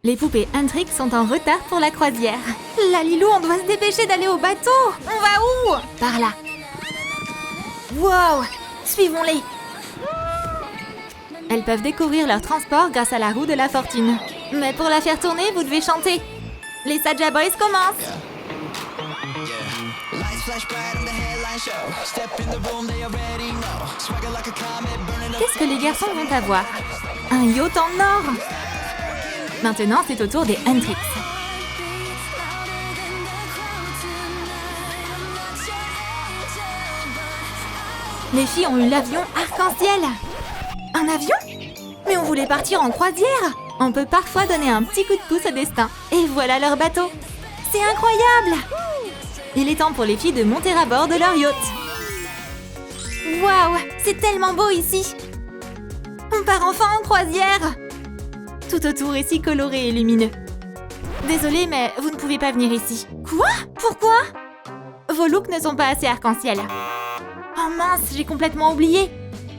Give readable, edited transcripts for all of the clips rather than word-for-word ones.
Les poupées Huntrix sont en retard pour la croisière. Lalilou, on doit se dépêcher d'aller au bateau. On va où? Par là. Wow! Suivons-les. Elles peuvent découvrir leur transport grâce à la roue de la fortune. Mais pour la faire tourner, vous devez chanter. Les Saja Boys commencent. Qu'est-ce que les garçons vont avoir? Un yacht en or! Maintenant, c'est au tour des Huntrix. Les filles ont eu l'avion arc-en-ciel. Un avion? Mais on voulait partir en croisière. On peut parfois donner un petit coup de pouce au destin. Et voilà leur bateau. C'est incroyable! Il est temps pour les filles de monter à bord de leur yacht. Waouh! C'est tellement beau ici! On part enfin en croisière! Tout autour est si coloré et lumineux. Désolée, mais vous ne pouvez pas venir ici. Quoi? Pourquoi? Vos looks ne sont pas assez arc-en-ciel. Oh mince, j'ai complètement oublié.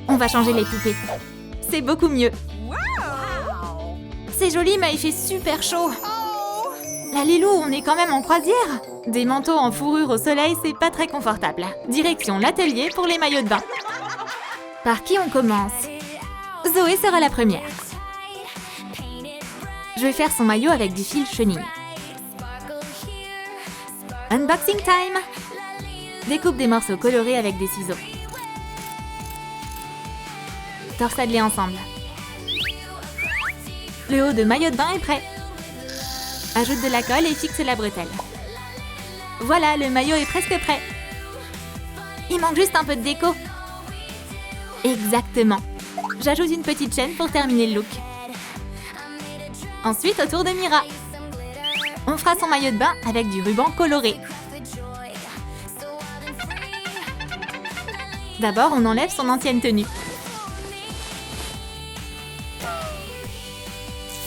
On va changer les poupées. C'est beaucoup mieux. C'est joli, mais il fait super chaud. Lalilou, on est quand même en croisière. Des manteaux en fourrure au soleil, c'est pas très confortable. Direction l'atelier pour les maillots de bain. Par qui on commence? Zoé sera la première. Je vais faire son maillot avec du fil chenille. Unboxing time! Découpe des morceaux colorés avec des ciseaux. Torsade-les ensemble. Le haut de maillot de bain est prêt. Ajoute de la colle et fixe la bretelle. Voilà, le maillot est presque prêt. Il manque juste un peu de déco. Exactement. J'ajoute une petite chaîne pour terminer le look. Ensuite, au tour de Mira. On fera son maillot de bain avec du ruban coloré. D'abord, on enlève son ancienne tenue.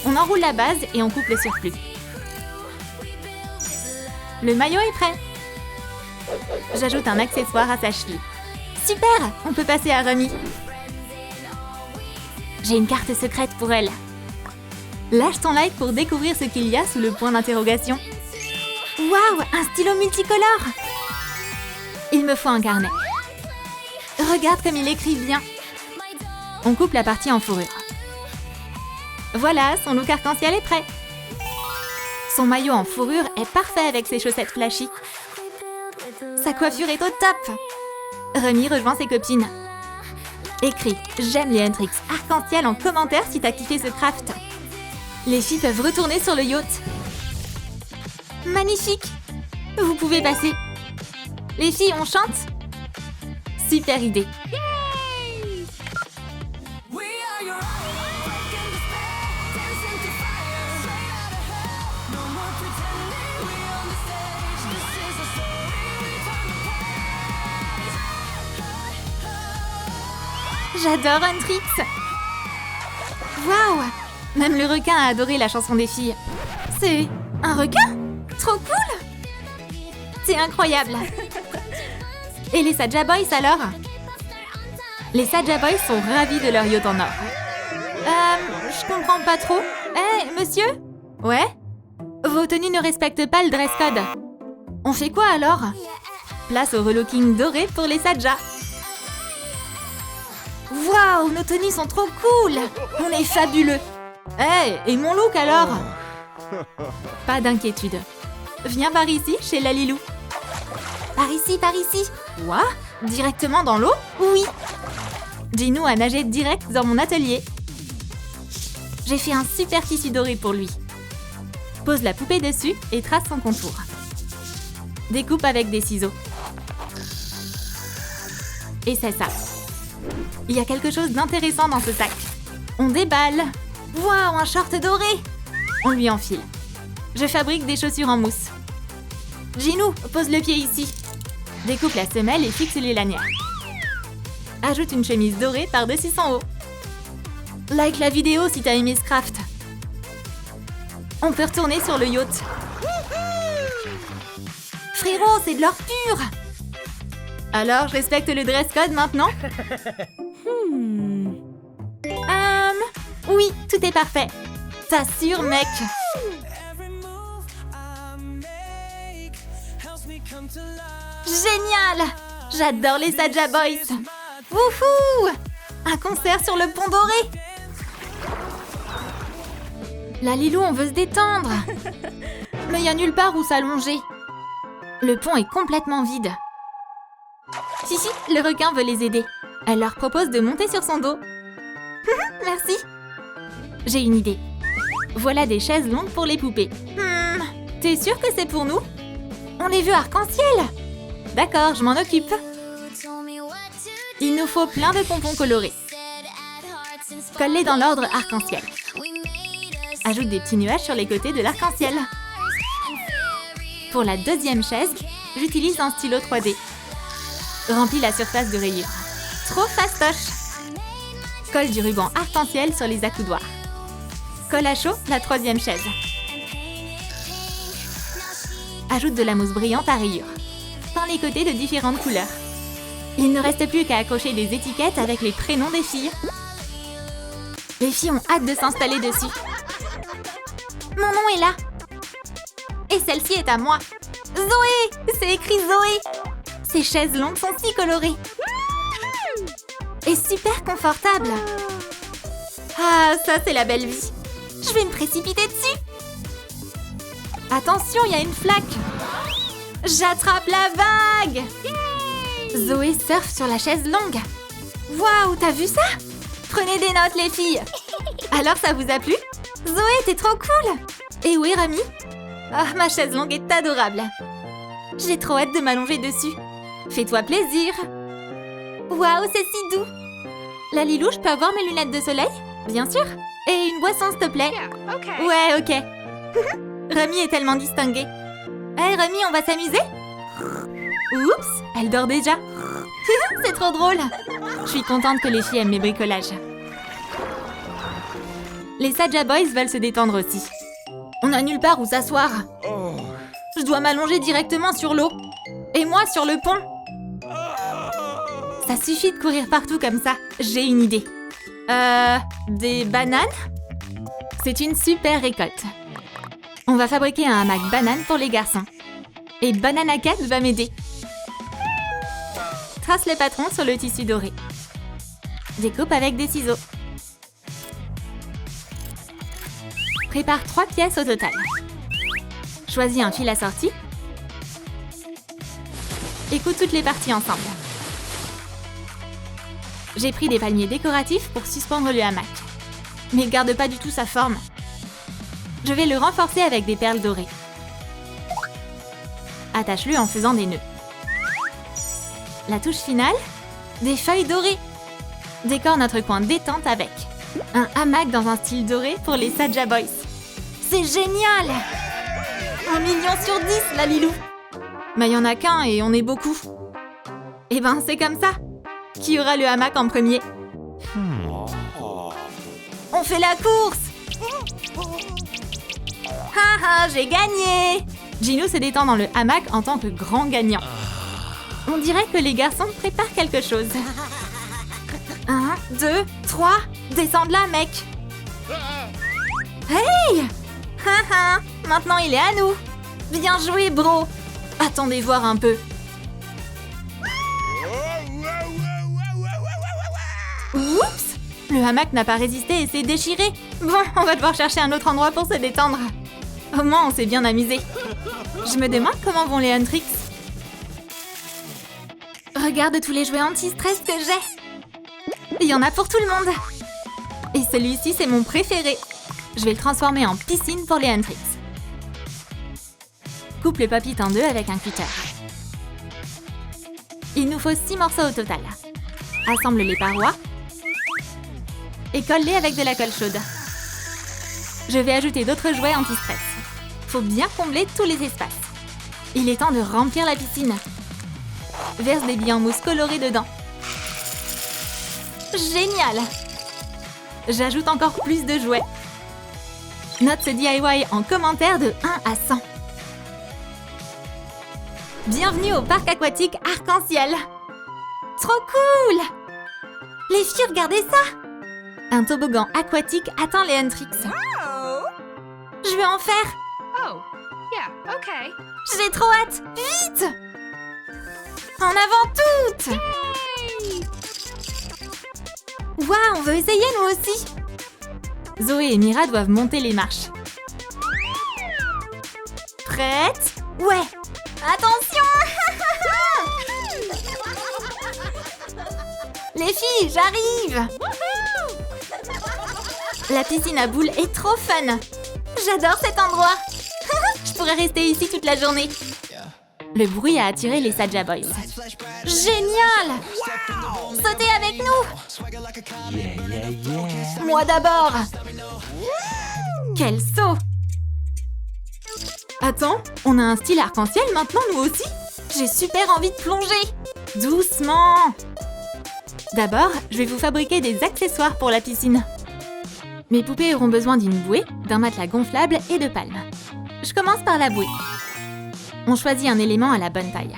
On enroule la base et on coupe le surplus. Le maillot est prêt. J'ajoute un accessoire à sa cheville. Super! On peut passer à Remy. J'ai une carte secrète pour elle. Lâche ton like pour découvrir ce qu'il y a sous le point d'interrogation. Waouh! Un stylo multicolore! Il me faut un carnet. Regarde comme il écrit bien. On coupe la partie en fourrure. Voilà, son look arc-en-ciel est prêt. Son maillot en fourrure est parfait avec ses chaussettes flashy. Sa coiffure est au top. Remy rejoint ses copines. Écris « J'aime les Huntrix arc-en-ciel » en commentaire si t'as kiffé ce craft. Les filles peuvent retourner sur le yacht. Magnifique! Vous pouvez passer. Les filles, on chante? Super idée. J'adore Huntrix. Waouh! Même le requin a adoré la chanson des filles. C'est un requin? Trop cool! C'est incroyable. Et les Saja Boys alors? Les Saja Boys sont ravis de leur yacht en or. Je comprends pas trop. Monsieur? Ouais? Vos tenues ne respectent pas le dress code. On fait quoi alors? Place au relooking doré pour les Saja. Waouh, nos tenues sont trop cool! On est fabuleux! Et mon look alors? Pas d'inquiétude. Viens par ici, chez Lalilou. Par ici, par ici. Quoi? Directement dans l'eau? Oui. Ginou a nagé direct dans mon atelier. J'ai fait un super tissu doré pour lui. Pose la poupée dessus et trace son contour. Découpe avec des ciseaux. Et c'est ça. Il y a quelque chose d'intéressant dans ce sac. On déballe. Waouh, un short doré! On lui enfile. Je fabrique des chaussures en mousse. Ginou, pose le pied ici. Découpe la semelle et fixe les lanières. Ajoute une chemise dorée par-dessus son haut. Like la vidéo si t'as aimé ce craft. On peut retourner sur le yacht. Frérot, c'est de l'or pur! Alors, je respecte le dress code maintenant? Oui, tout est parfait. t'assure, mec. Génial! J'adore les Saja Boys. Wouhou! Un concert sur le pont doré. Lalilou, on veut se détendre. Mais il n'y a nulle part où s'allonger. Le pont est complètement vide. Si, le requin veut les aider. Elle leur propose de monter sur son dos. Merci. J'ai une idée. Voilà des chaises longues pour les poupées. T'es sûre que c'est pour nous? On est vu arc-en-ciel. D'accord, je m'en occupe. Il nous faut plein de pompons colorés. Colle-les dans l'ordre arc-en-ciel. Ajoute des petits nuages sur les côtés de l'arc-en-ciel. Pour la deuxième chaise, j'utilise un stylo 3D. Remplis la surface de rayures. Trop fastoche! Colle du ruban arc-en-ciel sur les accoudoirs. Colle à chaud la troisième chaise. Ajoute de la mousse brillante à rayures. Peins les côtés de différentes couleurs. Il ne reste plus qu'à accrocher des étiquettes avec les prénoms des filles. Les filles ont hâte de s'installer dessus. Mon nom est là. Et celle-ci est à moi. Zoé! C'est écrit Zoé! Ces chaises longues sont si colorées. Et super confortables. Ah, ça c'est la belle vie. Je vais me précipiter dessus. Attention, il y a une flaque. J'attrape la vague. Zoé surfe sur la chaise longue. Waouh, t'as vu ça? Prenez des notes, les filles. Alors, ça vous a plu? Zoé, t'es trop cool. Et où est Rami? Ah, ma chaise longue est adorable. J'ai trop hâte de m'allonger dessus. Fais-toi plaisir. Waouh, c'est si doux. Lalilou, je peux avoir mes lunettes de soleil? Bien sûr. Et une boisson, s'il te plaît. Yeah, okay. Ouais, ok. Rami est tellement distinguée. Hé, Rami, on va s'amuser? Oups, elle dort déjà. C'est trop drôle. Je suis contente que les filles aiment mes bricolages. Les Saja Boys veulent se détendre aussi. On n'a nulle part où s'asseoir. Je dois m'allonger directement sur l'eau. Et moi sur le pont. Ça suffit de courir partout comme ça. J'ai une idée. Des bananes? C'est une super récolte. On va fabriquer un hamac banane pour les garçons. Et Banana Cat va m'aider. Trace le patron sur le tissu doré. Découpe avec des ciseaux. Prépare 3 pièces au total. Choisis un fil assorti. Et couds toutes les parties ensemble. J'ai pris des palmiers décoratifs pour suspendre le hamac. Mais garde pas du tout sa forme. Je vais le renforcer avec des perles dorées. Attache-le en faisant des nœuds. La touche finale, des feuilles dorées. Décore notre coin détente avec un hamac dans un style doré pour les Saja Boys. C'est génial! 1 million sur 10, Lalilou! Mais il y en a qu'un et on est beaucoup. Eh ben, c'est comme ça. Qui aura le hamac en premier? On fait la course! Haha, j'ai gagné! Gino se détend dans le hamac en tant que grand gagnant. On dirait que les garçons préparent quelque chose. 1, 2, 3, descends de là, mec! Hey! Haha, maintenant il est à nous! Bien joué, bro! Attendez voir un peu. Oups! Le hamac n'a pas résisté et s'est déchiré. Bon, on va devoir chercher un autre endroit pour se détendre. Au moins, on s'est bien amusé. Je me demande comment vont les Huntrix. Regarde tous les jouets anti-stress que j'ai. Il y en a pour tout le monde. Et celui-ci, c'est mon préféré. Je vais le transformer en piscine pour les Huntrix. Coupe le papy en deux avec un cutter. Il nous faut 6 morceaux au total. Assemble les parois et colle-les avec de la colle chaude. Je vais ajouter d'autres jouets anti-stress. Faut bien combler tous les espaces. Il est temps de remplir la piscine. Verse des billes en mousse colorées dedans. Génial! J'ajoute encore plus de jouets. Note ce DIY en commentaire de 1 à 100. Bienvenue au parc aquatique Arc-en-Ciel. Trop cool! Les filles, regardez ça! Un toboggan aquatique atteint les Huntrix. Je vais en faire. Oh, yeah, okay. J'ai trop hâte. Vite! En avant toutes! Yay! Waouh, on veut essayer nous aussi. Zoé et Mira doivent monter les marches. Prête? Ouais. Attention! Les filles, j'arrive! La piscine à boules est trop fun. J'adore cet endroit. Je pourrais rester ici toute la journée. Le bruit a attiré les Saja Boys. Génial! Sautez avec nous! Moi d'abord! Quel saut! Attends, on a un style arc-en-ciel maintenant nous aussi? J'ai super envie de plonger! Doucement! D'abord, je vais vous fabriquer des accessoires pour la piscine. Mes poupées auront besoin d'une bouée, d'un matelas gonflable et de palmes. Je commence par la bouée. On choisit un élément à la bonne taille.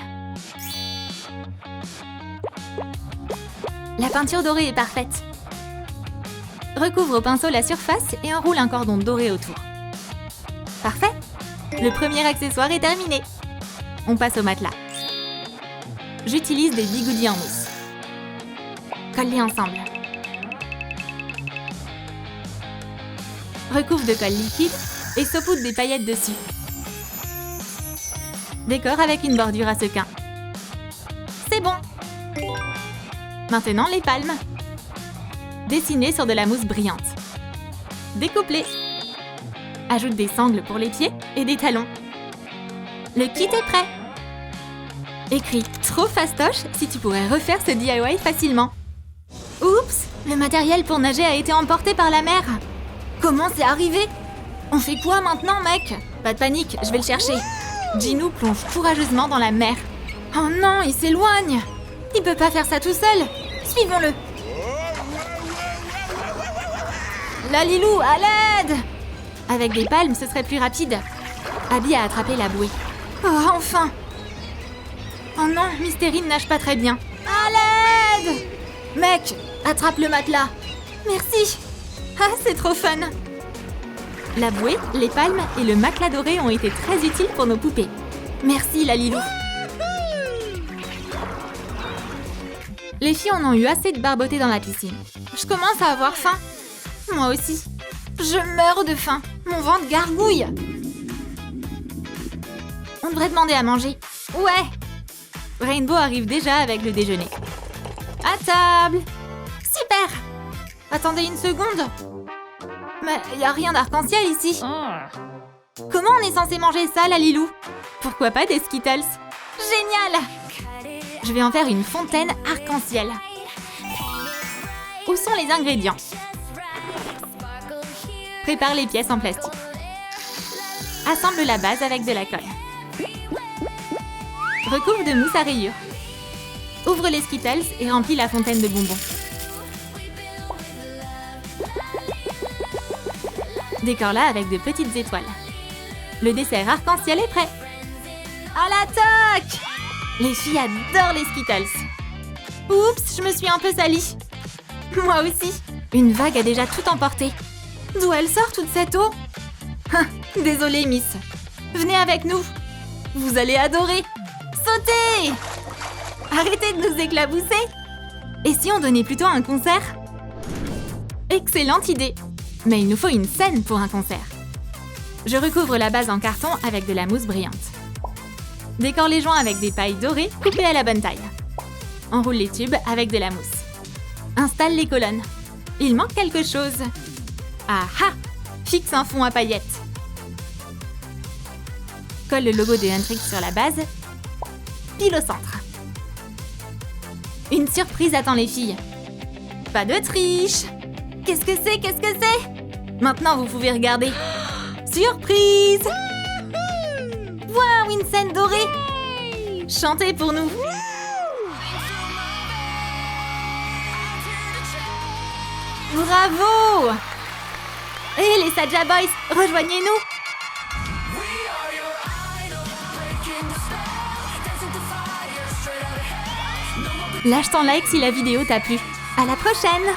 La peinture dorée est parfaite. Recouvre au pinceau la surface et enroule un cordon doré autour. Parfait! Le premier accessoire est terminé. On passe au matelas. J'utilise des bigoudis en mousse. Colle-les ensemble. Recouvre de colle liquide et saupoudre des paillettes dessus. Décore avec une bordure à sequins. C'est bon! Maintenant, les palmes. Dessinez sur de la mousse brillante. Découpe-les. Ajoute des sangles pour les pieds et des talons. Le kit est prêt. Écris « Trop fastoche » si tu pourrais refaire ce DIY facilement. Oups! Le matériel pour nager a été emporté par la mer. Comment c'est arrivé? On fait quoi maintenant, mec? Pas de panique, je vais le chercher. Ginou plonge courageusement dans la mer. Oh non, il s'éloigne! Il peut pas faire ça tout seul! Suivons-le! Lalilou, à l'aide! Avec des palmes, ce serait plus rapide. Abby a attrapé la bouée. Oh, enfin! Oh non, Mystérine nage pas très bien. À l'aide! Mec, attrape le matelas. Merci! Ah, c'est trop fun! La bouée, les palmes et le matelas doré ont été très utiles pour nos poupées. Merci, Lalilou! Les filles en ont eu assez de barboter dans la piscine. Je commence à avoir faim. Moi aussi. Je meurs de faim. Mon ventre gargouille. On devrait demander à manger. Ouais! Rainbow arrive déjà avec le déjeuner. À table! Super! Attendez une seconde. Mais y a rien d'arc-en-ciel ici. Comment on est censé manger ça, Lalilou? Pourquoi pas des Skittles? Génial! Je vais en faire une fontaine arc-en-ciel. Où sont les ingrédients? Prépare les pièces en plastique. Assemble la base avec de la colle. Recouvre de mousse à rayures. Ouvre les Skittles et remplis la fontaine de bonbons. Décore-la avec de petites étoiles. Le dessert arc-en-ciel est prêt. À l'attaque! Les filles adorent les Skittles. Oups, je me suis un peu salie. Moi aussi. Une vague a déjà tout emporté. D'où elle sort toute cette eau? Désolée, Miss. Venez avec nous. Vous allez adorer. Sautez! Arrêtez de nous éclabousser. Et si on donnait plutôt un concert? Excellente idée. Mais il nous faut une scène pour un concert. Je recouvre la base en carton avec de la mousse brillante. Décore les joints avec des pailles dorées coupées à la bonne taille. Enroule les tubes avec de la mousse. Installe les colonnes. Il manque quelque chose. Ah ah! Fixe un fond à paillettes. Colle le logo de Huntrix sur la base. Pile au centre. Une surprise attend les filles. Pas de triche! Qu'est-ce que c'est? Qu'est-ce que c'est? Maintenant, vous pouvez regarder. Surprise! Waouh, une scène dorée! Chantez pour nous! Bravo! Et les Saja Boys, rejoignez-nous! Lâche ton like si la vidéo t'a plu. À la prochaine!